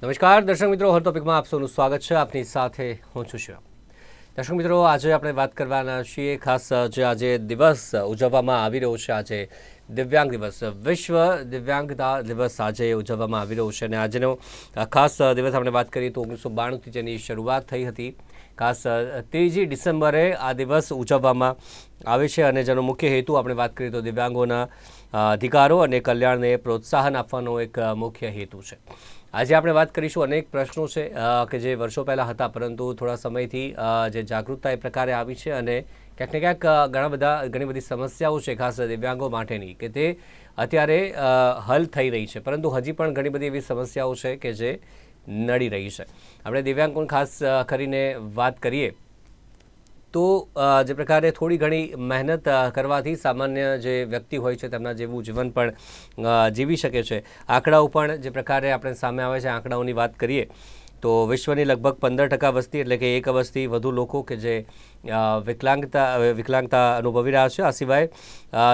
નમસ્કાર દર્શક મિત્રો, હર ટોપિકમાં આપ સૌનું સ્વાગત છે. આપની સાથે હું છું શિવ. દર્શક મિત્રો, આજે આપણે વાત કરવાના છીએ ખાસ જે આજે દિવસ ઉજવવામાં આવી રહ્યો છે, આજે દિવ્યાંગ દિવસ, વિશ્વ દિવ્યાંગતા દિવસ આજે ઉજવવામાં આવી રહ્યો છે. અને આજનો ખાસ દિવસ આપણે વાત કરીએ તો 1992થી જેની શરૂઆત થઈ હતી. ખાસ 3 ડિસેમ્બરે આ દિવસ ઉજવવામાં આવે છે અને જેનો મુખ્ય હેતુ આપણે વાત કરીએ તો દિવ્યાંગોના અધિકારો અને કલ્યાણને પ્રોત્સાહન આપવાનો એક મુખ્ય હેતુ છે. આજે આપણે વાત કરીશું, અનેક પ્રશ્નો છે કે જે વર્ષો પહેલાં હતા, પરંતુ થોડા સમયથી જે જાગૃતતા એ પ્રકારે આવી છે અને ક્યાંક ને ક્યાંક ઘણી બધી સમસ્યાઓ છે ખાસ દિવ્યાંગો માટેની કે તે અત્યારે હલ થઈ રહી છે, પરંતુ હજી પણ ઘણી બધી એવી સમસ્યાઓ છે કે જે નડી રહી છે. આપણે દિવ્યાંગો ખાસ કરીને વાત કરીએ તો જે પ્રકારે થોડી ઘણી મહેનત કરવાથી સામાન્ય જે વ્યક્તિ હોય છે તેમના જેવું જીવન પણ જીવી શકે છે. આંકડાઓ પણ જે પ્રકારે આપણે સામે આવે છે, આંકડાઓની વાત કરીએ તો વિશ્વની લગભગ 15% વસ્તી, એટલે કે 1 અબજથી વધુ લોકો કે જે વિકલાંગતા અનુભવી રહ્યા છે. આ સિવાય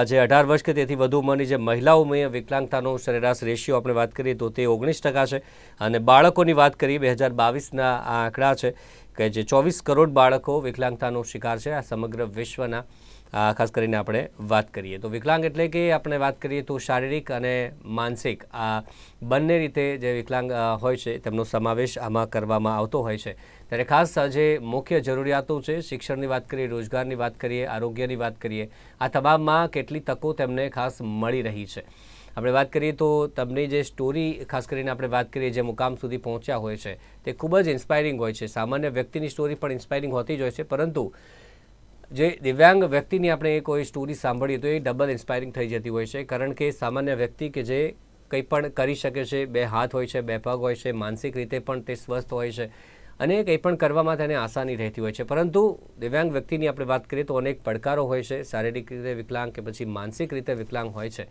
જે 18 વર્ષ કે તેથી વધુ ઉંમરની જે મહિલાઓમાં વિકલાંગતાનો સરેરાશ રેશિયો આપણે વાત કરીએ તો તે 19% છે. અને બાળકોની વાત કરીએ 2022ના આ આંકડા છે કે જે 24 કરોડ બાળકો વિકલાંગતાનો શિકાર છે આ સમગ્ર વિશ્વના. ખાસ કરીને આપણે વાત કરીએ તો વિકલાંગ એટલે કે આપણે વાત કરીએ તો શારીરિક અને માનસિક આ બંને રીતે જે વિકલાંગ હોય છે તેમનો સમાવેશ આમાં કરવામાં આવતો હોય છે. ત્યારે ખાસ જે મુખ્ય જરૂરિયાતો છે, શિક્ષણની વાત કરીએ, રોજગારની વાત કરીએ, આરોગ્યની વાત કરીએ, આ તમામમાં કેટલી તકો તેમને ખાસ મળી રહી છે. આપણે વાત કરીએ તો તમને જે સ્ટોરી ખાસ કરીને આપણે વાત કરીએ જે મુકામ સુધી પહોંચ્યા હોય છે તે ખૂબ જ ઇન્સ્પાયરિંગ હોય છે. સામાન્ય વ્યક્તિની સ્ટોરી પણ ઇન્સ્પાયરિંગ હોતી જ હોય છે, પરંતુ જે દિવ્યાંગ વ્યક્તિની આપણે કોઈ સ્ટોરી સાંભળીએ તો એ ડબલ ઇન્સ્પાયરિંગ થઈ જતી હોય છે. કારણ કે સામાન્ય વ્યક્તિ કે જે કંઈ પણ કરી શકે છે, 2 હાથ હોય છે, 2 પગ હોય છે, માનસિક રીતે પણ તે સ્વસ્થ હોય છે અને કંઈ પણ કરવામાં તેને આસાની રહેતી હોય છે. પરંતુ દિવ્યાંગ વ્યક્તિની આપણે વાત કરીએ તો અનેક પડકારો હોય છે. શારીરિક રીતે વિકલાંગ કે પછી માનસિક રીતે વિકલાંગ હોય છે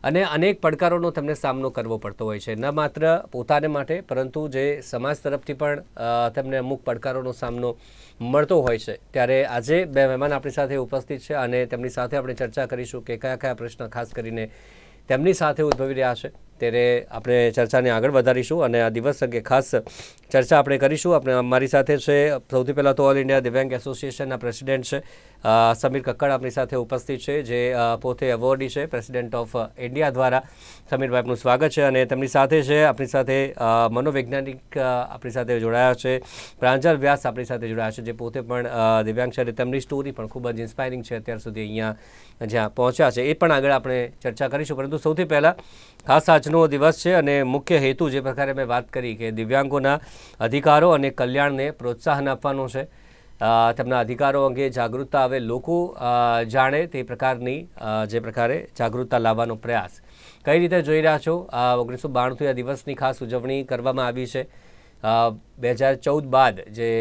અને અનેક પડકારોનો તેમને સામનો કરવો પડતો હોય છે, ન માત્ર પોતાને માટે પરંતુ જે સમાજ તરફથી પણ તેમને અમુક પડકારોનો સામનો મળતો હોય છે. ત્યારે આજે 2 મહેમાન આપણી સાથે ઉપસ્થિત છે અને તેમની સાથે આપણે ચર્ચા કરીશું કે કયા પ્રશ્ન ખાસ કરીને તેમની સાથે ઉદ્ભવી રહ્યા છે. ત્યારે આપણે ચર્ચાને આગળ વધારીશું અને આ દિવસ અંગે ખાસ ચર્ચા આપણે કરીશું. અમારી સાથે છે સૌથી પહેલાં તો ઓલ ઇન્ડિયા દિવ્યાંગ એસોસિએશનના પ્રેસિડેન્ટ છે સમીર કક્કડ આપણી સાથે ઉપસ્થિત છે, જે પોતે એવોર્ડી છે પ્રેસિડેન્ટ ઓફ ઇન્ડિયા દ્વારા. સમીરભાઈ, આપનું સ્વાગત છે. અને તેમની સાથે છે આપણી સાથે મનોવૈજ્ઞાનિક આપણી સાથે જોડાયા છે, પ્રાંજલ વ્યાસ આપણી સાથે જોડાયા છે, જે પોતે પણ દિવ્યાંગ છે અને તેમની સ્ટોરી પણ ખૂબ જ ઇન્સ્પાયરિંગ છે અત્યાર સુધી અહીંયા જ્યાં પહોંચ્યા છે. એ પણ આગળ આપણે ચર્ચા કરીશું, પરંતુ સૌથી પહેલાં ખાસ આજનો દિવસ છે અને મુખ્ય હેતુ જે પ્રકારે મેં વાત કરી કે દિવ્યાંગોના અધિકારો અને કલ્યાણને પ્રોત્સાહન આપવાનો છે. તેમના અધિકારો અંગે જાગૃતતા આવે, લોકો જાણે તે પ્રકારની જે પ્રકારે જાગૃતતા લાવવાનો પ્રયાસ કઈ રીતે જોઈ રહ્યા છો. 1992થી આ દિવસની ખાસ ઉજવણી કરવામાં આવી છે. 2014 બાદ જે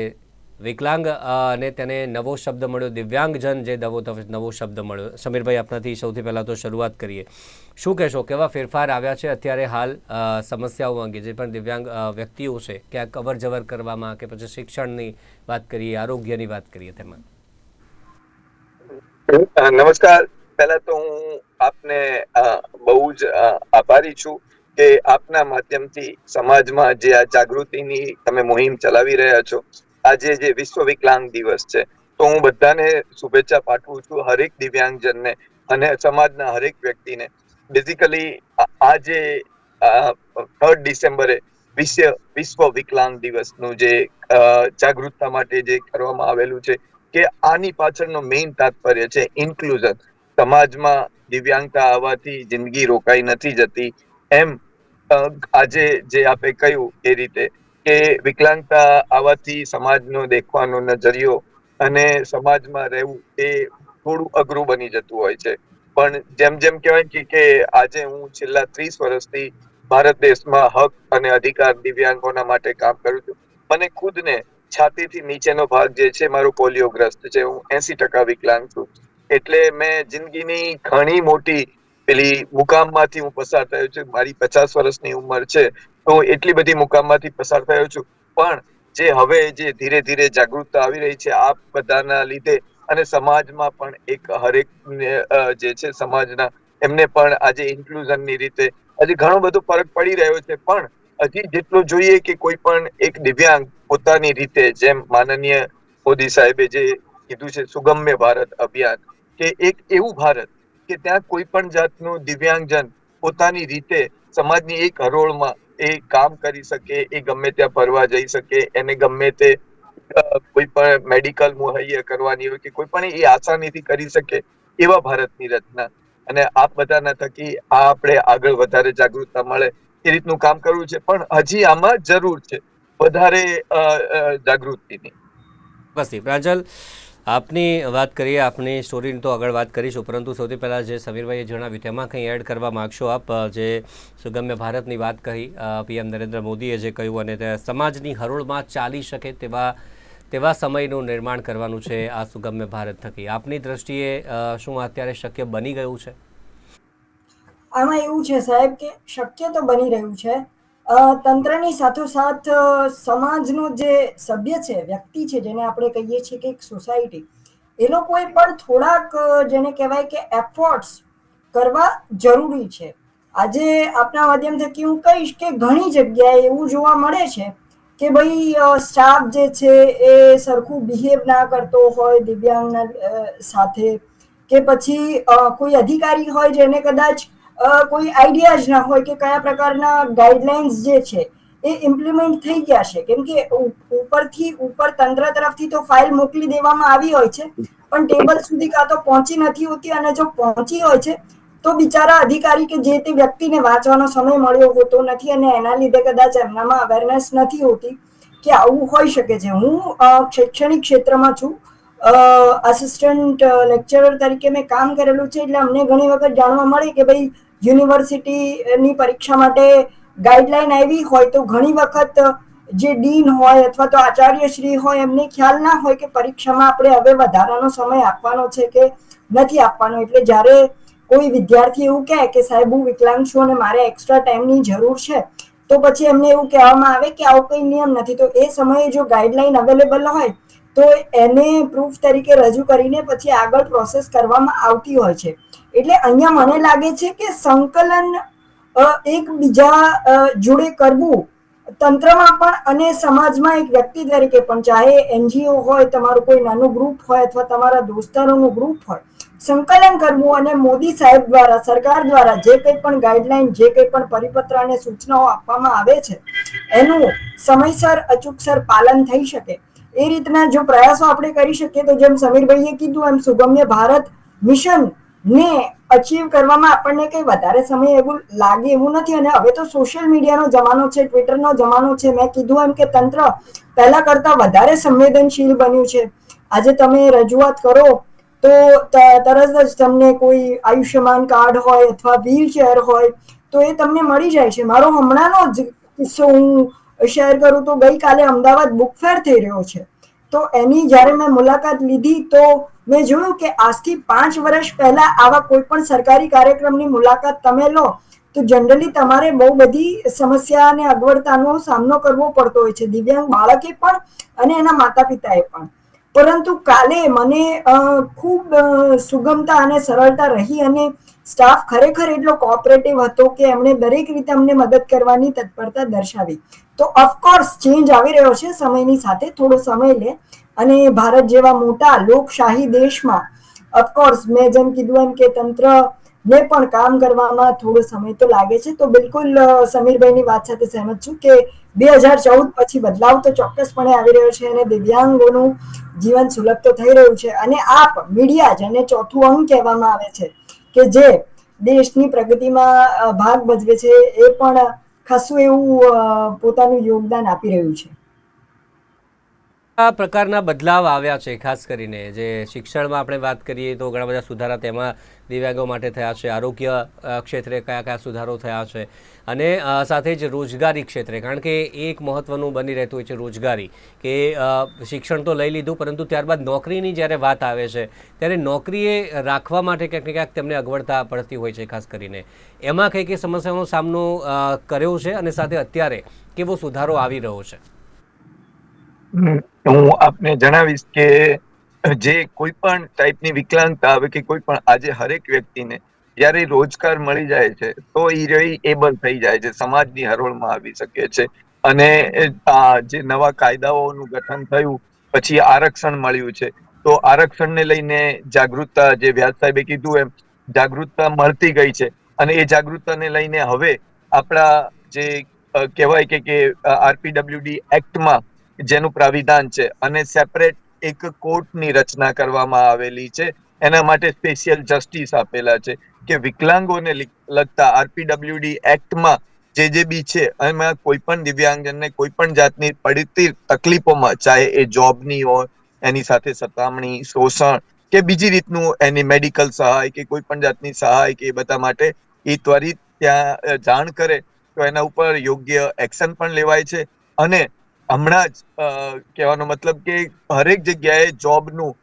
વિકલાંગ અને તેને નવો શબ્દ મળ્યો, દિવ્યાંગજન જે નવો શબ્દ મળ્યો. સમીરભાઈ, આપણાથી સૌથી પહેલાં તો શરૂઆત કરીએ. શું કહેશો, કેવા ફેરફાર આવ્યા છે અત્યારે હાલ સમસ્યાઓ અંગે જે પણ દિવ્યાંગ વ્યક્તિઓ છે, ક્યાંક અવર જવર કરવામાં કે પછી શિક્ષણની વાત કરીએ, આરોગ્યની વાત કરીએ તેમાં? નમસ્કાર. પહેલા તો હું આપને બહુ જ આભારી છું કે આપના માધ્યમથી સમાજમાં જે આ જાગૃતિની તમે મુહિમ ચલાવી રહ્યા છો. આજે જે વિશ્વ વિકલાંગ દિવસ છે તો હું બધાને શુભેચ્છા પાઠવું છું, હરેક દિવ્યાંગજનને અને સમાજના હરેક વ્યક્તિને. બેઝિકલી આજે 3 ડિસેમ્બરે વિશ્વ વિકલાંગ દિવસનું જે જાગૃતતા માટે જે કરવામાં આવેલું છે કે આની પાછળનો મેઇન તાત્પર્ય છે ઇન્ક્લુઝન. સમાજમાં દિવ્યાંગતા આવવાથી જિંદગી રોકાઈ નથી જતી. એમ આજે જે આપે કહ્યું એ રીતે કે વિકલાંગતા આવવાથી સમાજનો દેખવાનો નજરિયો અને સમાજમાં રહેવું એ થોડું અઘરું બની જતું હોય છે. પણ જેમ જેમ કહેવાય કે આજે હું છેલ્લા 30 વર્ષથી ભારત દેશમાં હક અને અધિકાર દિવ્યાંગોના માટે કામ કરું છું. મને ખુદને છાતીથી નીચેનો ભાગ જે છે મારો પોલિયોગ્રસ્ત છે. હું 80% વિકલાંગ છું. એટલે મેં જિંદગીની ઘણી મોટી પેલી મુકામમાંથી હું પસાર થયો છું. મારી 50 વર્ષની ઉંમર છે તો એટલી બધી મુકામમાંથી પસાર થયો છું. પણ જે હવે જે ધીરે ધીરે જાગૃતતા આવી રહી છે આપ બધાના લીધે, અને સમાજમાં પણ એક હરેક જે છે સમાજના એમને પણ આજે ઇન્ક્લુઝનની રીતે આજે ઘણો બધો ફરક પડી રહ્યો છે. પણ હજી જેટલો જોઈએ કે કોઈ પણ એક દિવ્યાંગ પોતાની રીતે, જેમ માનનીય મોદી સાહેબે જે કીધું છે સુગમ્ય ભારત અભિયાન, કે એક એવું ભારત કે ત્યાં કોઈ પણ જાતનું દિવ્યાંગજન પોતાની રીતે સમાજની એક હરોળમાં એ કામ કરી શકે, એ ગમે ત્યાં ફરવા જઈ શકે, એને ગમે તે કોઈ પણ મેડિકલ મુહૈયા કરવાની હોય કે કોઈ પણ એ આસાનીથી કરી શકે, એવા ભારતની રચના. અને આપ બધાના થકી આ આપણે આગળ વધારે જાગૃતતા મળે એ રીતનું કામ કરવું છે, પણ હજી આમાં જરૂર છે વધારે જાગૃતિની. બસ પ્રાંજલ, આપની વાત કરીએ, આપની સ્ટોરીની તો આગળ વાત કરીશું, પરંતુ સૌથી પહેલાં જે સમીરભાઈએ જણાવ્યું તેમાં કંઈ એડ કરવા માગશો આપ? જે સુગમ્ય ભારતની વાત કહી પીએમ નરેન્દ્ર મોદીએ જે કહ્યું, અને તે સમાજની હરોળમાં ચાલી શકે તેવા સમયનું નિર્માણ કરવાનું છે આ સુગમ્ય ભારત થકી. આપની દ્રષ્ટિએ શું અત્યારે શક્ય બની ગયું છે? આમાં એવું છે સાહેબ કે શક્ય તો બની રહ્યું છે. તંત્રની સાથોસાથ સમાજનો જે સભ્ય છે, વ્યક્તિ છે, જેને આપણે કહીએ છીએ કે એક સોસાયટી, એ લોકોએ પણ થોડાક જેને કહેવાય કે એફર્ટ્સ કરવા જરૂરી છે. આજે આપના માધ્યમ થકી હું કહીશ કે ઘણી જગ્યાએ એવું જોવા મળે છે કે ભાઈ સ્ટાફ જે છે એ સરખું બિહેવ ના કરતો હોય દિવ્યાંગના સાથે, કે પછી કોઈ અધિકારી હોય જેને કદાચ કોઈ આઈડિયા જ ના હોય કે કયા પ્રકારના ગાઈડલાઇન્સ જે છે એ ઇમ્પ્લિમેન્ટ થઈ ગયા છે. કેમ કે ઉપરથી ઉપર તંત્ર તરફથી તો ફાઇલ મોકલી દેવામાં આવી હોય છે, પણ ટેબલ સુધી કાં તો પહોંચી નથી હોતી, અને જો પહોંચી હોય છે તો બિચારા અધિકારી કે જે તે વ્યક્તિને વાંચવાનો સમય મળ્યો હોતો નથી, અને એના લીધે કદાચ એમનામાં અવેરનેસ નથી હોતી કે આવું હોઈ શકે છે. હું શૈક્ષણિક ક્ષેત્રમાં છું, આસિસ્ટન્ટ લેક્ચરર તરીકે મેં કામ કરેલું છે, એટલે અમને ઘણી વખત જાણવા મળે કે ભાઈ યુનિવર્સિટીની પરીક્ષા માટે ગાઈડલાઈન આવી હોય તો ઘણી વખત જે ડીન હોય અથવા તો આચાર્ય શ્રી હોય એમને ખ્યાલ ના હોય કે પરીક્ષામાં આપણે હવે વધારાનો સમય આપવાનો છે કે નથી આપવાનો. એટલે જ્યારે કોઈ વિદ્યાર્થી એવું કહે કે સાહેબ હું વિકલાંગ છું અને મારે એક્સ્ટ્રા ટાઈમની જરૂર છે, તો પછી એમને એવું કહેવામાં આવે કે આવો કોઈ નિયમ નથી. તો એ સમયે જો ગાઈડલાઈન અવેલેબલ હોય તો એને પ્રૂફ તરીકે રજૂ કરીને પછી આગળ પ્રોસેસ કરવામાં આવતી હોય છે. એટલે અહીંયા મને લાગે છે કે સંકલન એકબીજા જોડે કરવું તંત્રમાં પણ અને સમાજમાં એક વ્યક્તિ તરીકે પણ, ચાહે એનજીઓ હોય, તમારું કોઈ નાનું ગ્રુપ હોય અથવા તમારા દોસ્તારોનું ગ્રુપ હોય, સંકલન કરવું અને મોદી સાહેબ દ્વારા, સરકાર દ્વારા જે કંઈ પણ ગાઈડલાઈન, જે કંઈ પણ પરિપત્ર અને સૂચનાઓ આપવામાં આવે છે એનું સમયસર અચૂકસર પાલન થઈ શકે એ રીતના જો પ્રયાસો આપણે કરી શકીએ તો જેમ સમીરભાઈએ કીધું એમ સુગમ્ય ભારત મિશન ને અચીવ કરવામાં આપણને કંઈ વધારે સમય એવું લાગે એવું નથી. અને હવે તો સોશિયલ મીડિયાનો જમાનો છે, ટ્વિટરનો જમાનો છે. મેં કીધું એમ કે તંત્ર પહેલા કરતા વધારે સંવેદનશીલ બન્યું છે. આજે તમે રજૂઆત કરો તો તરત જ તમને કોઈ આયુષ્યમાન કાર્ડ હોય અથવા વ્હીલચેર હોય તો એ તમને મળી જાય છે. મારો હમણાંનો જ કિસ્સો હું શેર કરું તો ગઈકાલે અમદાવાદ બુક ફેર થઈ રહ્યો છે, તો એની જ્યારે મેં મુલાકાત લીધી તો મેં જોયું કે આજથી 5 વર્ષ પહેલા આવા કોઈ પણ સરકારી કાર્યક્રમની મુલાકાત તમે લો તો જનરલી તમારે બહુ બધી સમસ્યા અને અગવડતાનો સામનો કરવો પડતો હોય છે, દિવ્યાંગ બાળકે પણ અને એના માતા પિતાએ પણ. પરંતુ કાલે મને ખૂબ સુગમતા અને સરળતા રહી, અને સ્ટાફ ખરેખર એટલો કોઓપરેટિવ હતો કે એમણે દરેક રીતે અમને મદદ કરવાની તત્પરતા દર્શાવી. તો ઓફકોર્સ ચેન્જ આવી રહ્યો છે, સમયની સાથે થોડો સમય લે, અને ભારત જેવા મોટા લોકશાહી દેશમાં ઓફકોર્સ મેં જેમ કીધું એમ કે તંત્ર ને પણ કામ કરવામાં થોડો સમય તો લાગે છે. તો બિલકુલ સમીરભાઈની વાત સાથે સહેમત છું કે 2014 પછી બદલાવ તો ચોક્કસપણે આવી રહ્યો છે, અને દિવ્યાંગોનું જીવન સુલભ તો થઈ રહ્યું છે. અને આપ મીડિયા, જેને ચોથું અંગ કહેવામાં આવે છે, કે જે દેશની પ્રગતિમાં ભાગ ભજવે છે, એ પણ ખાસું એવું પોતાનું યોગદાન આપી રહ્યું છે. આ પ્રકારના બદલાવ આવ્યા છે, ખાસ કરીને જે શિક્ષણમાં આપણે વાત કરીએ તો ઘણા બધા સુધારા તેમાં દિવ્યાંગો માટે થયા છે, આરોગ્ય ક્ષેત્રે કયા કયા સુધારો થયા છે, અને સાથે જ રોજગારી ક્ષેત્રે, કારણ કે એક મહત્ત્વનું બની રહેતું હોય છે રોજગારી, કે શિક્ષણ તો લઈ લીધું પરંતુ ત્યારબાદ નોકરીની જ્યારે વાત આવે છે ત્યારે નોકરીએ રાખવા માટે ક્યાંક ને ક્યાંક તેમને અગવડતા પડતી હોય છે. ખાસ કરીને એમાં કઈ કઈ સમસ્યાઓનો સામનો કર્યો છે, અને સાથે અત્યારે કેવો સુધારો આવી રહ્યો છે? હું આપને જણાવીશ કે જે કોઈ પણ ટાઈપની વિકલાંગતા આવે કે કોઈ પણ, આજે હરેક વ્યક્તિને જ્યારે રોજગાર મળી જાય છે તો એ એબલ થઈ જાય છે, સમાજની હરોળમાં આવી શકે છે. અને જે નવા કાયદાઓનું ગઠન થયું પછી આરક્ષણ મળ્યું છે, તો આરક્ષણને લઈને જાગૃતતા, જે વ્યાસ સાહેબે કીધું એમ, જાગૃતતા મળતી ગઈ છે. અને એ જાગૃતતાને લઈને હવે આપણા જે કહેવાય કે આરપીડબ્લ્યુડી એક્ટમાં જેનું પ્રાવિધાન છે અને સેપરેટ એક કોર્ટની રચના કરવામાં આવેલી છે, એના માટે સ્પેશિયલ જસ્ટિસ આપેલા છે કે વિકલાંગોને લગતા આરપીડબ્લ્યુડી એક્ટમાં જે બી છે એમાં કોઈ પણ દિવ્યાંગજનને કોઈ પણ જાતની પડતી તકલીફોમાં, ચાહે એ જોબની હોય, એની સાથે સતામણી, શોષણ કે બીજી રીતનું એની મેડિકલ સહાય કે કોઈ પણ જાતની સહાય કે એ બધા માટે એ ત્વરિત ત્યાં જાણ કરે તો એના ઉપર યોગ્ય એક્શન પણ લેવાય છે. અને હમણાં જ કહેવાનો મતલબ કે હરેક જગ્યાએ જોબનું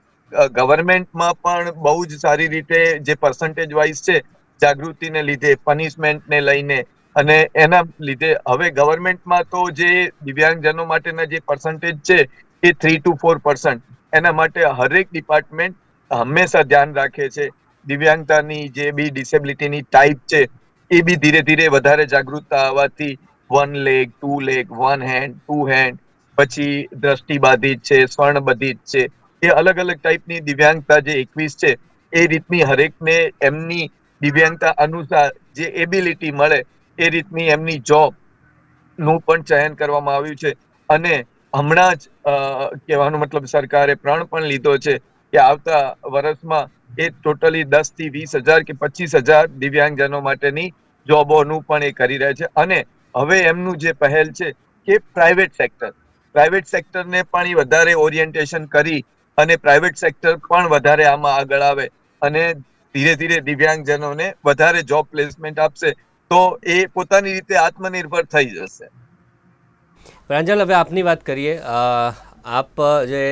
ગવર્મેન્ટમાં પણ બહુ જ સારી રીતે જે પર્સન્ટેજ વાઇઝ છે જાગૃતિને લીધે, પનિશમેન્ટને લઈને, અને એના લીધે હવે ગવર્મેન્ટમાં તો જે દિવ્યાંગજનો માટેના જે પર્સન્ટેજ છે એ 3 to 4%. એના માટે હરેક ડિપાર્ટમેન્ટ હંમેશા ધ્યાન રાખે છે. દિવ્યાંગતાની જે બી ડિસેબિલિટીની ટાઈપ છે એ બી ધીરે ધીરે વધારે જાગૃતતા આવવાથી 1 લેગ, 2 લેગ, 1 હેન્ડ, 2 હેન્ડ, પછી દ્રષ્ટિબાધિત છે, સ્વર્ણબધિત છે, એ અલગ અલગ ટાઈપની દિવ્યાંગતા જે 21 છે એ રીતની હરેકને એમની દિવ્યાંગતા અનુસાર જે એબિલિટી મળે એ રીતની એમની જોબ નું પણ ચયન કરવામાં આવ્યું છે. અને હમણાં જ કહેવાનો મતલબ સરકારે પ્રણ પણ લીધો છે કે આવતા વર્ષમાં એ ટોટલી 10 થી 20,000 કે 25,000 દિવ્યાંગજનો માટેની જોબોનું પણ એ કરી રહ્યા છે. અને હવે એમનું જે પહેલ છે કે પ્રાઇવેટ સેક્ટરને પણ એ વધારે ઓરિએન્ટેશન કરી અને પ્રાઇવેટ સેક્ટર પણ વધારે આમાં આગળ આવે અને ધીરે ધીરે દિવ્યાંગજનોને વધારે જોબ પ્લેસમેન્ટ આપશે તો એ પોતાની રીતે આત્મનિર્ભર થઈ જશે. પ્રાંજલ, હવે આપની વાત કરીએ. આપ જે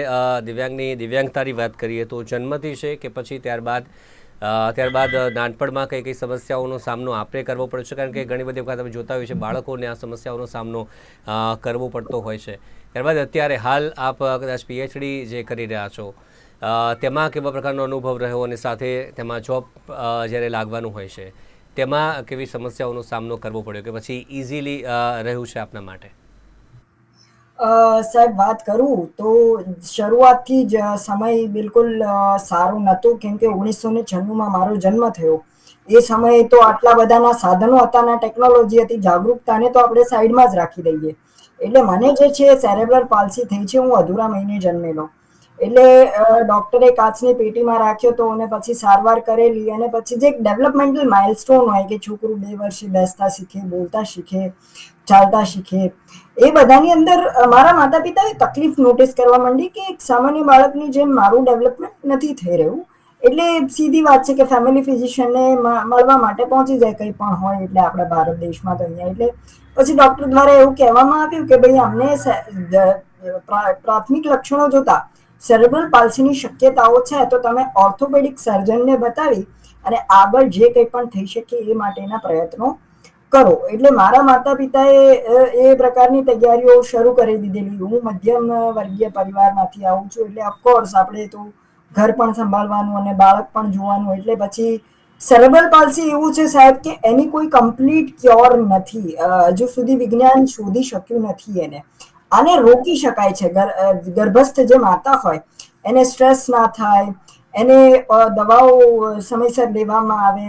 દિવ્યાંગતાની વાત કરીએ તો જન્મથી છે કે પછી ત્યારબાદ નાનપણમાં કઈ કઈ સમસ્યાઓનો સામનો આપણે કરવો પડે છે? કારણ કે ઘણી બધી વખત તમે જોતા હોય છે બાળકોને આ સમસ્યાઓનો સામનો કરવો પડતો હોય છે. ત્યારબાદ અત્યારે હાલ આપ કદાચ પીએચડી જે કરી રહ્યા છો તેમાં કેવા પ્રકારનો અનુભવ રહ્યો અને સાથે તેમાં જોબ જ્યારે લાગવાનું હોય છે તેમાં કેવી સમસ્યાઓનો સામનો કરવો પડ્યો કે પછી ઇઝીલી રહ્યું છે આપના માટે? સાહેબ, વાત કરું તો શરૂઆતથી જ સમય બિલકુલ સારો નહોતો, કેમ કે 1996માં મારો જન્મ થયો. એ સમયે તો આટલા બધાના સાધનો હતા ના ટેકનોલોજી હતી, જાગૃતતાને તો આપણે સાઈડમાં જ રાખી દઈએ. એટલે મને જે છે સેરેબ્રલ પાલ્સી થઈ છે, હું અધૂરા મહિને જન્મેલો. એટલે ડોક્ટરે કાચની પેટીમાં રાખ્યો તો અને પછી સારવાર કરેલી અને પછી જે એક ડેવલપમેન્ટલ માઇલસ્ટોન હોય કે છોકરું 2 વર્ષે બેસતા શીખે, બોલતા શીખે, ચાલતા શીખે, એ બધાની અંદર મારા માતા પિતાએ તકલીફ નોટિસ કરવા માંડી કે એક સામાન્ય બાળકની જેમ મારું ડેવલપમેન્ટ નથી થઈ રહ્યું. એટલે સીધી વાત છે કે ફેમિલી ફિઝિશિયનને મળવા માટે પહોંચી જાય કંઈ પણ હોય એટલે આપણા ભારત દેશમાં તો અહીંયા. એટલે પછી ડોક્ટર દ્વારા એવું કહેવામાં આવ્યું કે ભાઈ અમને પ્રાથમિક લક્ષણો જોતા સેરેબ્રલ પાલ્સીની શક્યતાઓ છે, તો તમે ઓર્થોપેડિક સર્જનને બતાવી અને આગળ જે કંઈ પણ થઈ શકે એ માટેના પ્રયત્નો કરો. એટલે મારા માતા પિતાએ એ પ્રકારની તૈયારીઓ શરૂ કરી દીધેલી. હું મધ્યમ વર્ગીય પરિવારમાંથી આવું છું એટલે ઓફકોર્સ આપણે તો ઘર પણ સંભાળવાનું અને બાળક પણ જોવાનું. એટલે પછી સેરેબ્રલ પાલ્સી એવું છે સાહેબ કે એની કોઈ કમ્પ્લીટ ક્યોર નથી. હજુ સુધી વિજ્ઞાન શોધી શક્યું નથી એને. આને રોકી શકાય છે. ગર્ભસ્થ જે માતા હોય એને સ્ટ્રેસ ના થાય, એને દવાઓ સમયસર લેવામાં આવે,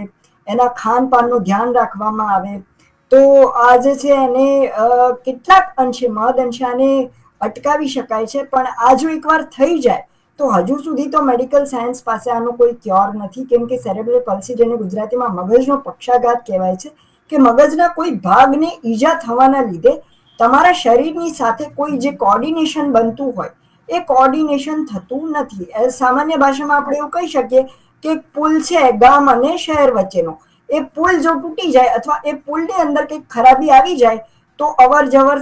એના ખાનપાનનું ધ્યાન રાખવામાં આવે તો આ જે છે એને કેટલાક અંશે, મહદ અંશે આને અટકાવી શકાય છે. પણ આ જો એકવાર થઈ જાય તો હજુ સુધી તો મેડિકલ સાયન્સ પાસે આનો કોઈ ક્યોર નથી, કેમ કે સેરેબ્રલ પાલ્સી, જેને ગુજરાતીમાં મગજનો પક્ષાઘાત કહેવાય છે, કે મગજના કોઈ ભાગને ઈજા થવાના લીધે તમારા શરીરની સાથે કોઈ જે કોર્ડિનેશન બનતું હોય એ કોર્ડિનેશન થતું નથી. સામાન્ય ભાષામાં આપણે એવું કહી શકીએ કે પુલ છે ગામ અને શહેર વચ્ચેનો, એ પુલ જો તૂટી જાય અથવા એ પુલની અંદર કંઈક ખરાબી આવી જાય તો અવર જવર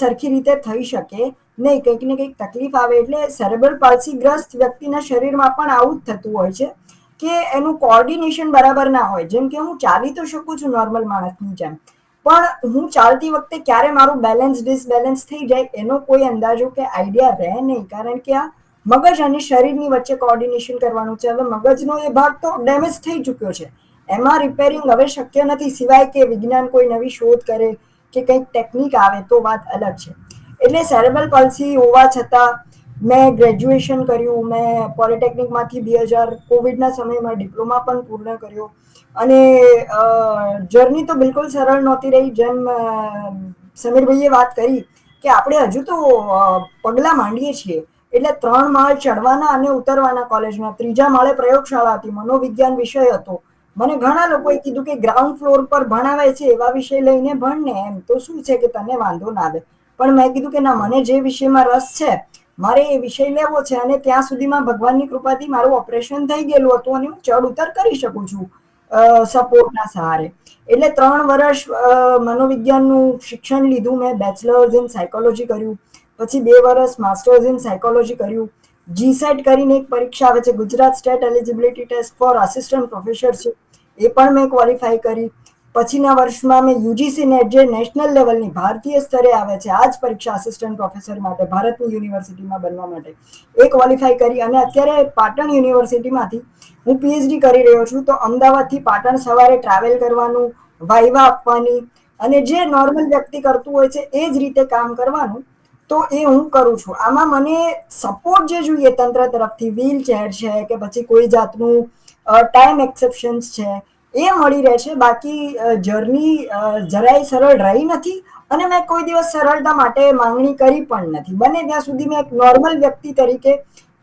સરખી રીતે થઈ શકે નહીં, કંઈક ને કંઈક તકલીફ આવે. એટલે સેરેબ્રલ પાલ્સીગ્રસ્ત વ્યક્તિના શરીરમાં પણ આવું જ થતું હોય છે કે એનું કોર્ડિનેશન બરાબર ના હોય. જેમ કે હું ચાલી તો શકું છું નોર્મલ માણસની જેમ, પણ હું ચાલતી વખતે ક્યારે મારું બેલેન્સ ડિસબેલેન્સ થઈ જાય એનો કોઈ અંદાજો કે આઈડિયા રહે નહીં, કારણ કે આ મગજ અને શરીરની વચ્ચે કોર્ડિનેશન કરવાનું છે. હવે મગજનો એ ભાગ તો ડેમેજ થઈ ચૂક્યો છે, એમાં રિપેરિંગ હવે શક્ય નથી, સિવાય કે વિજ્ઞાન કોઈ નવી શોધ કરે કે કંઈક ટેકનિક આવે તો વાત અલગ છે. એટલે સેરેબ્રલ પલ્સી હોવા છતાં મેં ગ્રેજ્યુએશન કર્યું, મેં પોલિટેકનિકમાંથી 2000 કોવિડના સમયમાં ડિપ્લોમા પણ પૂર્ણ કર્યો. અને જર્ની તો બિલકુલ સરળ નહોતી રહી. જેમ સમીરભાઈએ વાત કરી કે આપણે હજુ તો પગલાં માંડીએ છીએ. એટલે 3 માળ ચડવાના અને ઉતરવાના કોલેજમાં. 3જા માળે પ્રયોગશાળા હતી, મનોવિજ્ઞાન વિષય હતો. મને ઘણા લોકોએ કીધું કે ગ્રાઉન્ડ ફ્લોર પર ભણાવે છે એવા વિષય લઈને ભણ ને, એમ તો શું છે કે તને વાંધો ના આવે. પણ મેં કીધું કે ના, મને જે વિષયમાં રસ છે મારે એ વિષય લેવો છે. અને ત્યાં સુધીમાં ભગવાનની કૃપાથી મારું ઓપરેશન થઈ ગયેલું હતું અને હું ચડ ઉતર કરી શકું છું સપોર્ટના સહારે. એટલે 3 વર્ષ મનોવિજ્ઞાનનું શિક્ષણ લીધું મેં. બેચલર્સ ઇન સાયકોલોજી કર્યું, પછી 2 વર્ષ માસ્ટર્સ ઇન સાયકોલોજી કર્યું. જીસેટ કરીને એક પરીક્ષા આવે છે, Gujarat state eligibility test for assistant professorship, એ પણ મેં ક્વોલિફાય કરી. પછીના વર્ષમાં મેં યુજીસી નેટ, જે નેશનલ લેવલની ભારતીય સ્તરે આવે છે આ જ પરીક્ષા આસિસ્ટન્ટ પ્રોફેસર માટે ભારતની યુનિવર્સિટીમાં બનવા માટે, એ ક્વોલિફાય કરી. અને અત્યારે પાટણ યુનિવર્સિટીમાંથી હું પીએચડી કરી રહ્યો છું. તો અમદાવાદથી પાટણ સવારે ટ્રાવેલ કરવાનું, વાઇવા આપવાની, અને જે નોર્મલ વ્યક્તિ કરતું હોય છે એ જ રીતે કામ કરવાનું. તો એ હું કરું છું. આમાં મને સપોર્ટ જે જોઈએ તંત્ર તરફથી, વ્હીલચેર છે કે પછી કોઈ જાતનું ટાઈમ એક્સેપ્શન્સ છે, એ મળી રહે છે. બાકી જર્ની જરાય સરળ રહી નથી અને મેં કોઈ દિવસ સરળતા માટે માંગણી કરી પણ નથી. બને ત્યાં સુધી મેં એક નોર્મલ વ્યક્તિ તરીકે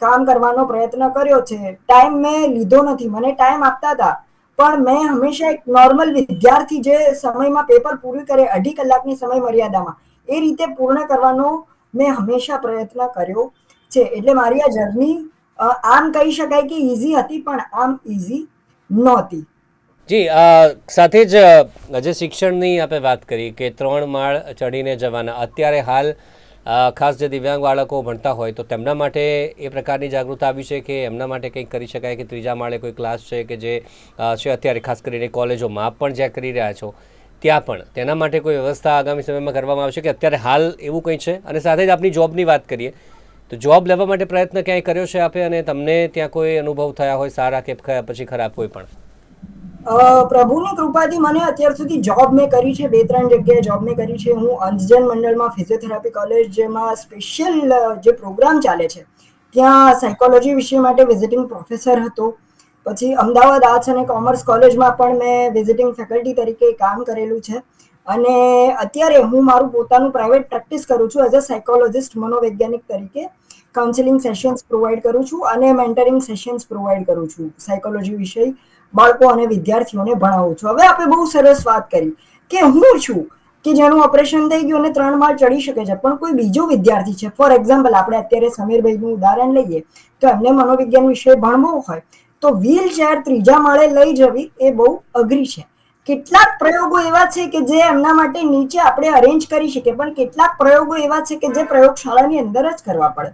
કામ કરવાનો પ્રયત્ન કર્યો છે. ટાઈમ મેં લીધો નથી, મને ટાઈમ આપતા હતા, પણ મેં હંમેશા એક નોર્મલ વિદ્યાર્થી જે સમયમાં પેપર પૂરું કરે 2.5 કલાકની સમય મર્યાદામાં, એ રીતે પૂર્ણ કરવાનો મેં હંમેશા પ્રયત્ન કર્યો છે. એટલે મારી આ જર્ની આમ કહી શકાય કે ઇઝી હતી, પણ આમ ઇઝી નહોતી. જી, સાથે જ જે શિક્ષણની આપણે વાત કરી કે 3 માળ ચડીને જવાના, અત્યારે હાલ ખાસ જે દિવ્યાંગ બાળકો ભણતા હોય તો તેમના માટે એ પ્રકારની જાગૃતતા આવી છે કે એમના માટે કંઈક કરી શકાય, કે 3જા માળે કોઈ ક્લાસ છે કે જે છે અત્યારે ખાસ કરીને કોલેજોમાં પણ જ્યાં કરી રહ્યા છો ત્યાં પણ તેના માટે કોઈ વ્યવસ્થા આગામી સમયમાં કરવામાં આવશે, કે અત્યારે હાલ એવું કંઈ છે? અને સાથે જ આપની જોબની વાત કરીએ તો જોબ લેવા માટે પ્રયત્ન ક્યાંય કર્યો છે આપે, અને તમને ત્યાં કોઈ અનુભવ થયા હોય સારા કે પછી ખરાબ કોઈ પણ? પ્રભુની કૃપાથી મને અત્યાર સુધી જોબ મેં કરી છે, 2-3 જગ્યાએ જોબ મેં કરી છે. હું અંશજન મંડળમાં ફિઝિયોથેરાપી કોલેજ, જેમાં સ્પેશિયલ જે પ્રોગ્રામ ચાલે છે ત્યાં સાયકોલોજી વિષય માટે વિઝિટિંગ પ્રોફેસર હતો. પછી અમદાવાદ આર્ટ્સ અને કોમર્સ કોલેજમાં પણ મેં વિઝિટિંગ ફેકલ્ટી તરીકે કામ કરેલું છે. અને અત્યારે હું મારું પોતાનું પ્રાઇવેટ પ્રેક્ટિસ કરું છું એઝ અ સાયકોલોજિસ્ટ, મનોવૈજ્ઞાનિક તરીકે. કાઉન્સિલિંગ સેશન્સ પ્રોવાઈડ કરું છું અને મેન્ટરિંગ સેશન્સ પ્રોવાઈડ કરું છું. સાયકોલોજી વિષય બાળકો અને વિદ્યાર્થીઓને ભણાવું છું. હવે આપણે બહુ સરસ વાત કરી કે હું છું કે જેનું ઓપરેશન થઈ ગયું અને 3 માળ ચડી શકે છે, પણ કોઈ બીજો વિદ્યાર્થી છે. ફોર એક્ઝામ્પલ, આપણે અત્યારે સમીરભાઈનું ઉદાહરણ લઈએ તો એમને મનોવિજ્ઞાન વિષય ભણવો હોય તો વ્હીલચેર 3જા માળે લઈ જવી એ બહુ અઘરી છે. કેટલાક પ્રયોગો એવા છે કે જે એમના માટે નીચે આપણે અરેન્જ કરી શકીએ, પણ કેટલાક પ્રયોગો એવા છે કે જે પ્રયોગશાળાની અંદર જ કરવા પડે.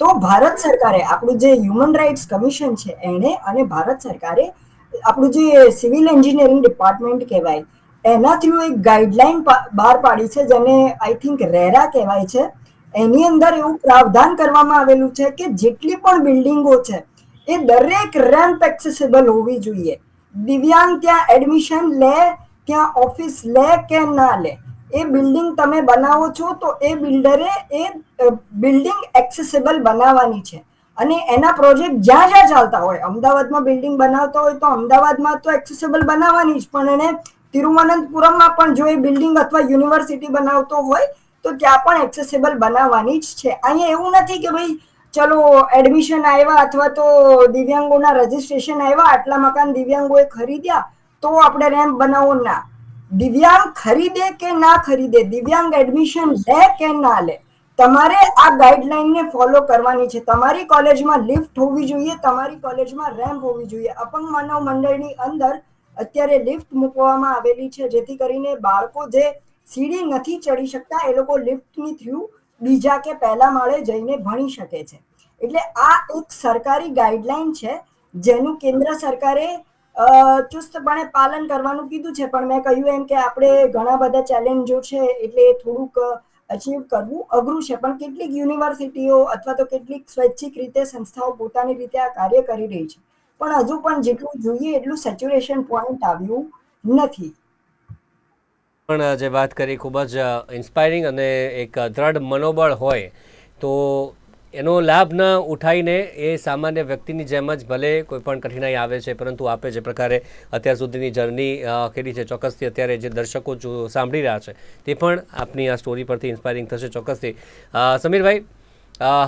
તો ભારત સરકારે, આપણું જે હ્યુમન રાઇટ્સ કમિશન છે એણે અને ભારત સરકારે આપણું જે સિવિલ એન્જિનિયરિંગ ડિપાર્ટમેન્ટ કહેવાય એના થ્રુ એક ગાઈડલાઈન બહાર પાડી છે, જેને આઈ થિંક રેરા કહેવાય છે. એની અંદર એવું પ્રાવધાન કરવામાં આવેલું છે કે જેટલી પણ બિલ્ડિંગો છે એ દરેક રેમ્પ એક્સેસિબલ હોવી જોઈએ. દિવ્યાંગ ત્યાં એડમિશન લે, ત્યાં ઓફિસ લે કે ના લે, એ બિલ્ડિંગ તમે બનાવો છો તો એ બિલ્ડરે એ બિલ્ડિંગ એક્સેસિબલ બનાવવાની છે. અને એના પ્રોજેક્ટ જ્યાં જ્યાં ચાલતા હોય, અમદાવાદમાં બિલ્ડિંગ બનાવતા હોય તો અમદાવાદમાં તો એક્સેસિબલ બનાવવાની જ, પણ એને તિરુવનંતપુરમમાં પણ જો એ બિલ્ડિંગ અથવા યુનિવર્સિટી બનાવતો હોય તો ત્યાં પણ એક્સેસિબલ બનાવવાની જ છે. અહીંયા એવું નથી કે ભાઈ ચલો એડમિશન આવ્યા અથવા તો દિવ્યાંગોના રજીસ્ટ્રેશન આવ્યા, આટલા મકાન દિવ્યાંગોએ ખરીદ્યા તો આપણે રેમ્પ બનાવો, ના. દિવ્યાંગ ખરીદે કે ના ખરીદે, દિવ્યાંગ એડમિશન લે કે ના લે, તમારે આ ગાઈડલાઈનને ફોલો કરવાની છે. તમારી કોલેજમાં લિફ્ટ હોવી જોઈએ, તમારી કોલેજમાં રેમ્પ હોવી જોઈએ. અપંગ માનવ મંડળની અંદર અત્યારે લિફ્ટ મૂકવામાં આવેલી છે, જેથી કરીને બાળકો જે સીડી નથી ચડી શકતા એ લોકો લિફ્ટની થ્રુ બીજા કે પહેલા માળે જઈને ભણી શકે છે. એટલે આ એક સરકારી ગાઈડલાઈન છે જેનું કેન્દ્ર સરકારે ચુસ્તપણે પાલન કરવાનું કીધું છે. પણ મેં કહ્યું એમ કે આપણે ઘણા બધા ચેલેન્જો છે એટલે થોડુંક અચીવ કરવું અઘરું છે. પણ કેટલીક યુનિવર્સિટીઓ અથવા તો કેટલીક સ્વૈચ્છિક રીતે સંસ્થાઓ પોતાની રીતે આ કાર્ય કરી રહી છે. પણ હજુ પણ જેટલું જોઈએ એટલું સેચ્યુરેશન પોઈન્ટ આવ્યું નથી. પણ જે વાત કરી ખૂબ જ ઇન્સ્પાયરિંગ અને એક દ્રઢ મનોબળ હોય તો એનો લાભ ન ઉઠાવીને એ સામાન્ય વ્યક્તિની જેમ જ ભલે કોઈ પણ કઠિનાઈ આવે છે પરંતુ આપે જે પ્રકારે અત્યાર સુધીની જર્ની કરી છે ચોક્કસથી અત્યારે જે દર્શકો સાંભળી રહ્યા છે તે પણ આપની આ સ્ટોરી પરથી ઇન્સ્પાયરિંગ થશે ચોક્કસથી. સમીરભાઈ,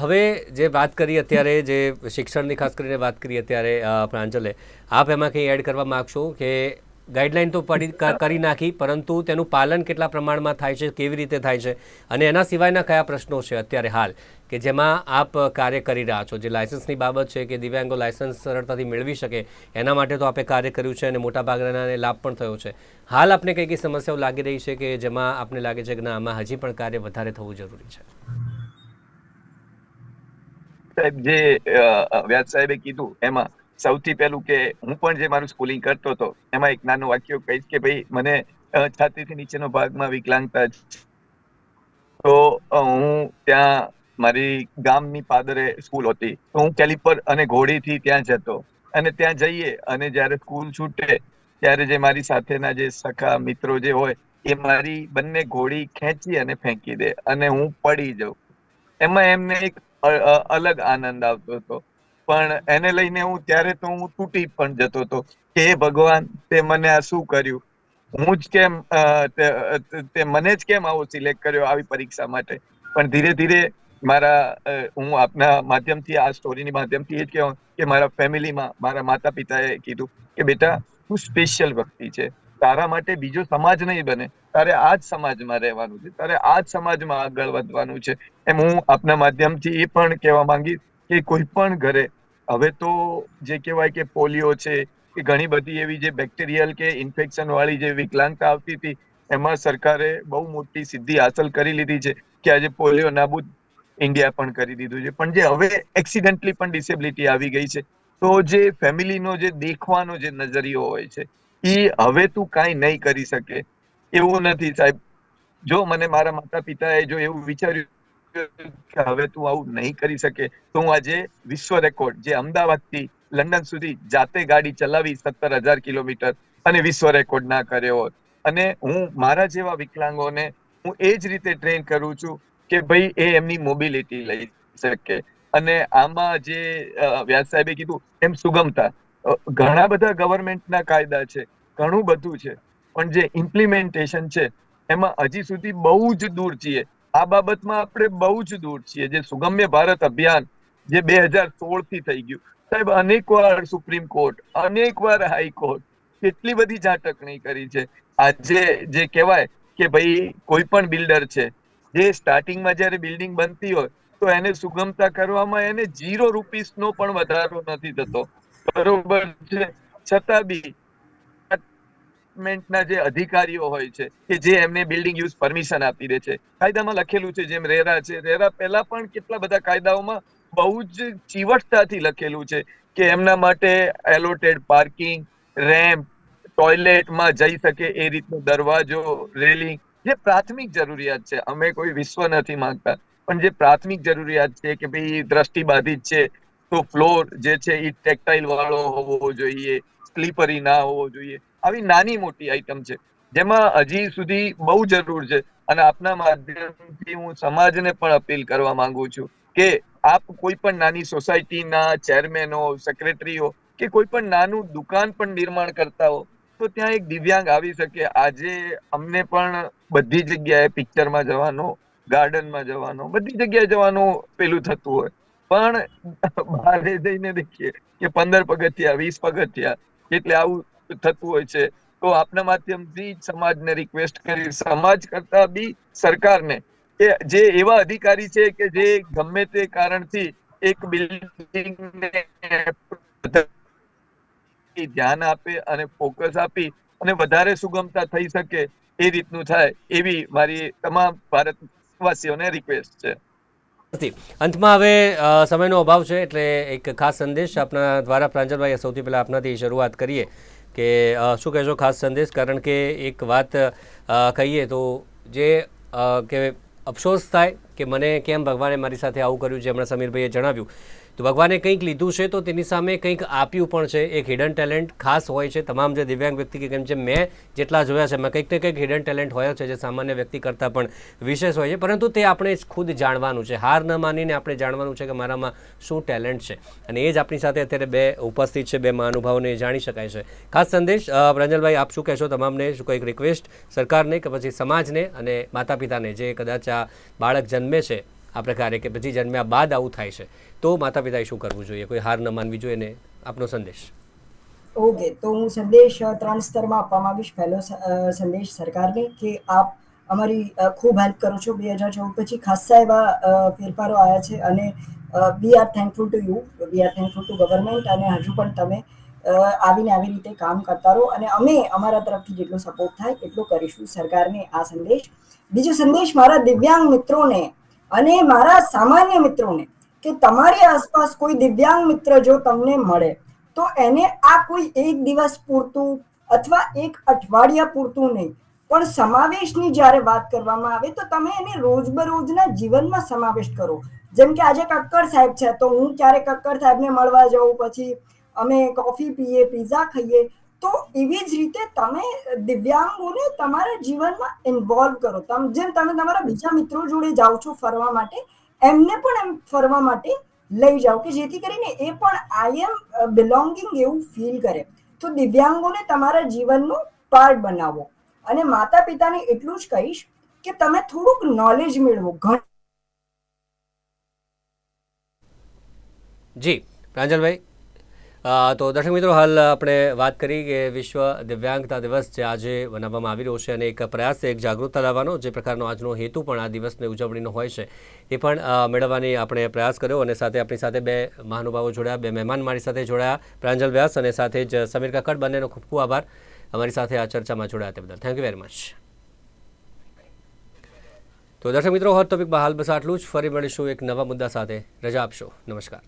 હવે જે વાત કરી અત્યારે જે શિક્ષણની ખાસ કરીને વાત કરી અત્યારે પ્રાંજલે, આપ એમાં કંઈ એડ કરવા માગશો કે ગાઈડલાઈન તો કરી નાખી પરંતુ તેનું પાલન કેટલા પ્રમાણમાં થાય છે, કેવી રીતે થાય છે અને એના સિવાયના કયા પ્રશ્નો છે અત્યારે હાલ કે જેમાં આપ કાર્ય કરી રહ્યા છો? જે લાયસન્સની બાબત છે કે દિવ્યાંગો લાયસન્સ સરળતાથી મેળવી શકે એના માટે તો આપે કાર્ય કર્યું છે અને મોટાભાગનાને લાભ પણ થયો છે. હાલ આપને કઈ કઈ સમસ્યાઓ લાગી રહી છે કે જેમાં આપને લાગે છે કે ના આમાં હજી પણ કાર્ય વધારે થવું જરૂરી છે? સાહેબ, જે વ્યાસ સાહેબે કીધું એમાં સૌથી પહેલું કે હું પણ જે મારું સ્કૂલિંગ કરતો હતો એમાં એક નાનું વાક્ય કહીશ કે ભાઈ મને છાતીથી નીચેનો ભાગમાં વિકલાંગતા તો હું ત્યાં મારી ગામની પાદરે સ્કૂલ હતી તો હું કેલિપર અને ઘોડીથી ત્યાં જતો અને ત્યાં જઈએ અને જ્યારે સ્કૂલ છૂટે ત્યારે જે મારી સાથેના જે સખા મિત્રો જે હોય એ મારી બંને ઘોડી ખેંચી અને ફેંકી દે અને હું પડી જાઉં. એમાં એમને એક અલગ આનંદ આવતો હતો. પણ એને લઈને હું ત્યારે તો હું તૂટી પણ જતો હતો કે હે ભગવાન, તે મને આ શું કર્યું? હું જ કેમ તે મને જ કેમ આવો સિલેક્ટ કર્યો આવી પરીક્ષા માટે? પણ ધીરે ધીરે હું આપના માધ્યમથી આ સ્ટોરીની માધ્યમથી એ જ કહેવા કે મારા ફેમિલીમાં મારા માતા પિતાએ કીધું કે બેટા તું સ્પેશિયલ વ્યક્તિ છે, તારા માટે બીજો સમાજ નહીં બને, તારે આ જ સમાજમાં રહેવાનું છે, તારે આ જ સમાજમાં આગળ વધવાનું છે. એમ હું આપના માધ્યમથી એ પણ કહેવા માંગીશ કે કોઈ પણ ઘરે હવે તો જે કહેવાય કે પોલિયો છે કે ઘણી બધી એવી જે બેક્ટેરિયલ કે ઇન્ફેક્શન વાળી જે વિકલાંગતા આવતી હતી એમાં સરકારે બહુ મોટી સિદ્ધિ હાંસલ કરી લીધી છે કે આજે પોલિયો નાબૂદ ઇન્ડિયા પણ કરી દીધું છે. પણ જે હવે એક્સિડન્ટલી પણ ડિસેબિલિટી આવી ગઈ છે તો જે ફેમિલીનો જે દેખવાનો જે નજરિયો હોય છે એ હવે તું કાંઈ નહીં કરી શકે એવું નથી સાહેબ. જો મને મારા માતા પિતાએ જો એવું વિચાર્યું કે હવે તું આવું નહીં કરી શકે તો હું આજે વિશ્વ રેકોર્ડ જે અમદાવાદથી લંડન સુધી જાતે ગાડી ચલાવી 17,000 કિલોમીટર અને વિશ્વ રેકોર્ડ ના કર્યો હોત. અને હું મારા જેવા વિકલાંગોને હું એ જ રીતે ટ્રેન કરું છું કે ભાઈ એ એમની મોબિલિટી લઈ શકે. અને આમાં જે વ્યાસ સાહેબે કીધું એમ સુગમતા, ઘણા બધા ગવર્મેન્ટના કાયદા છે, ઘણું બધું છે, પણ જે ઇમ્પ્લિમેન્ટેશન છે એમાં હજી સુધી બહુ જ દૂર છીએ. આ બાબતમાં આપણે બહુ જ દૂર છીએ. જે સુગમ્ય ભારત અભિયાન જે 2016 થી થઈ ગયું સાહેબ, અનેક વાર સુપ્રીમ કોર્ટ, અનેક વાર હાઈકોર્ટ કેટલી બધી ઝાટકણી કરી છે. આજે જે કહેવાય કે ભાઈ કોઈ પણ બિલ્ડર છે જે સ્ટાર્ટિંગમાં જયારે બિલ્ડિંગ બનતી હોય તો એને સુગમતા કરવામાં એને ₹0 નો પણ વધારો નથી થતો, બરોબર છે. છતાં બી ના જે અધિકારીઓ હોય છે કે જે એમને બિલ્ડિંગ યુઝ પરમિશન આપી દે છે, કાયદામાં લખેલું છે, જેમ રેરા છે, રેરા પહેલા પણ કેટલા બધા કાયદાઓમાં બહુ જ ચીવટતાથી લખેલું છે કે એમના માટે એલોટેડ પાર્કિંગ, રેમ્પ, ટોયલેટમાં જઈ શકે એ રીતનો દરવાજો, રેલિંગ, જે પ્રાથમિક જરૂરિયાત છે. અમે કોઈ વિશ્વ નથી માંગતા, પણ જે પ્રાથમિક જરૂરિયાત છે કે ભાઈ દ્રષ્ટિ બાધિત છે તો ફ્લોર જે છે એ ટેક્ટાઇલ વાળો હોવો જોઈએ, સ્લીપરી ના હોવો જોઈએ. આવી નાની મોટી આઈટમ છે જેમાં હજી સુધી બહુ જરૂર છે. અને આપના માધ્યમથી હું સમાજને પણ અપીલ કરવા માંગુ છું કે આપ કોઈ પણ નાની સોસાયટીના ચેરમેન હો, સેક્રેટરી હો કે કોઈ પણ નાનું દુકાન પણ નિર્માણ કરતા હો તો ત્યાં એક દિવ્યાંગ આવી શકે. આજે અમને પણ બધી જગ્યાએ પિક્ચરમાં જવાનો, ગાર્ડનમાં જવાનો, બધી જગ્યાએ જવાનું પેલું થતું હોય, પણ બહાર જઈને દેખીએ કે 15 પગથિયા, 20 પગથિયા એટલે આવું થતું હોય છે. તો આપના માધ્યમથી સમાજને રિક્વેસ્ટ કરી, સમાજ કરતા બી સરકારને કે જે એવા અધિકારી છે કે જે ગમે તે કારણથી એક બિલ્ડિંગને ધ્યાન આપે અને ફોકસ આપી અને વધારે સુગમતા થઈ શકે એ રીતનું થાય એવી મારી તમામ ભારતવાસીઓને રિક્વેસ્ટ છે. અંતમાં હવે સમયનો અભાવ છે એટલે એક ખાસ સંદેશ આપના દ્વારા પ્રાંજલભાઈ સૌથી પહેલાં આપનાથી શરૂઆત કરીએ કે શું કહેશો ખાસ સંદેશ? કારણ કે એક વાત કહીએ તો જે કે અફસોસ થાય કે મને કેમ ભગવાને મારી સાથે આવું કર્યું છે. હમણાં સમીરભાઈએ જણાવ્યું તો ભગવાને કંઈક લીધું છે તો તેની સામે કંઈક આપ્યું પણ છે. એક હિડન ટેલેન્ટ ખાસ હોય છે તમામ જે દિવ્યાંગ વ્યક્તિ કે કેમ છે મેં જેટલા જોયા છે એમાં કંઈક ને કંઈક હિડન ટેલેન્ટ હોય છે જે સામાન્ય વ્યક્તિ કરતાં પણ વિશેષ હોય છે, પરંતુ તે આપણે ખુદ જાણવાનું છે. હાર ન માનીને આપણે જાણવાનું છે કે મારામાં શું ટેલેન્ટ છે, અને એ જ આપણી સાથે અત્યારે બે ઉપસ્થિત છે, બે મહાનુભાવોને જાણી શકાય છે. ખાસ સંદેશ પ્રાંજલભાઈ, આપ શું કહેશો તમામને? શું કંઈક રિક્વેસ્ટ સરકારને કે પછી સમાજને અને માતા પિતાને જે કદાચ આ બાળક જન્મે છે આ પ્રકારે કે પછી જન્મ્યા બાદ આવું થાય છે તો માતા પિતાએ શું કરવું જોઈએ? કોઈ હાર ન માનવી જોઈએ ને આપનો સંદેશ? ઓકે, તો હું સંદેશ 3 સ્તરમાં આપવા માંગીશ. પહેલો સંદેશ સરકારને કે આપ અમારી ખૂબ હેલ્પ કરો છો. 2014 પછી ખાસ્સા એવા ફેરફારો આવ્યા છે અને we are thankful to you, we are thankful two government, અને હજુ પણ તમે આવીને આવી રીતે કામ કરતા રહો અને અમે અમારા તરફથી જેટલો સપોર્ટ થાય એટલો કરીશું. સરકારને આ સંદેશ. બીજો સંદેશ મારા દિવ્યાંગ મિત્રોને અને મારા સામાન્ય મિત્રોને કે તમારી આસપાસ કોઈ દિવ્યાંગ મિત્ર જો તમને મળે તો એને આ કોઈ એક દિવસ પૂરતું અથવા એક અઠવાડિયા પૂરતું નહીં, પણ સમાવેશની જ્યારે વાત કરવામાં આવે તો તમે એને રોજબરોજના જીવનમાં સમાવેશ કરો. જેમ કે આજે કક્કર સાહેબ છે તો હું ક્યારેક કક્કર સાહેબને મળવા જાઉં, પછી અમે કોફી પીએ, પિઝા ખાઈએ, તો એવી જ રીતે તમે દિવ્યાંગોને તમારા જીવનમાં ઇન્વોલ્વ કરો. જેમ તમે તમારા બીજા મિત્રો જોડે જાઓ છો ફરવા માટે, એમને પણ એમ ફરવા માટે લઈ જાઓ કે જેથી કરીને એ પણ આઈ એમ બિલોંગિંગ એવું ફીલ કરે. તો દિવ્યાંગોને તમારા જીવનનો પાર્ટ બનાવો. અને માતા પિતાને એટલું જ કહીશ કે તમે થોડુંક નોલેજ મેળવો. જી પ્રાંજલભાઈ, તો દર્શક મિત્રો, હાલ આપણે વાત કરી કે વિશ્વ દિવ્યાંગતા દિવસ જે આજે બનાવવામાં આવી રહ્યો છે અને એક પ્રયાસ છે એક જાગૃતતા લાવવાનો. જે પ્રકારનો આજનો હેતુ પણ આ દિવસની ઉજવણીનો હોય છે એ પણ મેળવવાની આપણે પ્રયાસ કર્યો. અને સાથે આપણી સાથે બે મહાનુભાવો જોડાયા, બે મહેમાન મારી સાથે જોડાયા, પ્રાંજલ વ્યાસ અને સાથે જ સમીર કક્કડ. બંનેનો ખૂબ ખૂબ આભાર અમારી સાથે આ ચર્ચામાં જોડાયા તે બદલ. Thank you very much. તો દર્શક મિત્રો, હોટ ટોપિકમાં હાલ બસ આટલું જ. ફરી મળીશું એક નવા મુદ્દા સાથે. રજા આપશો. નમસ્કાર.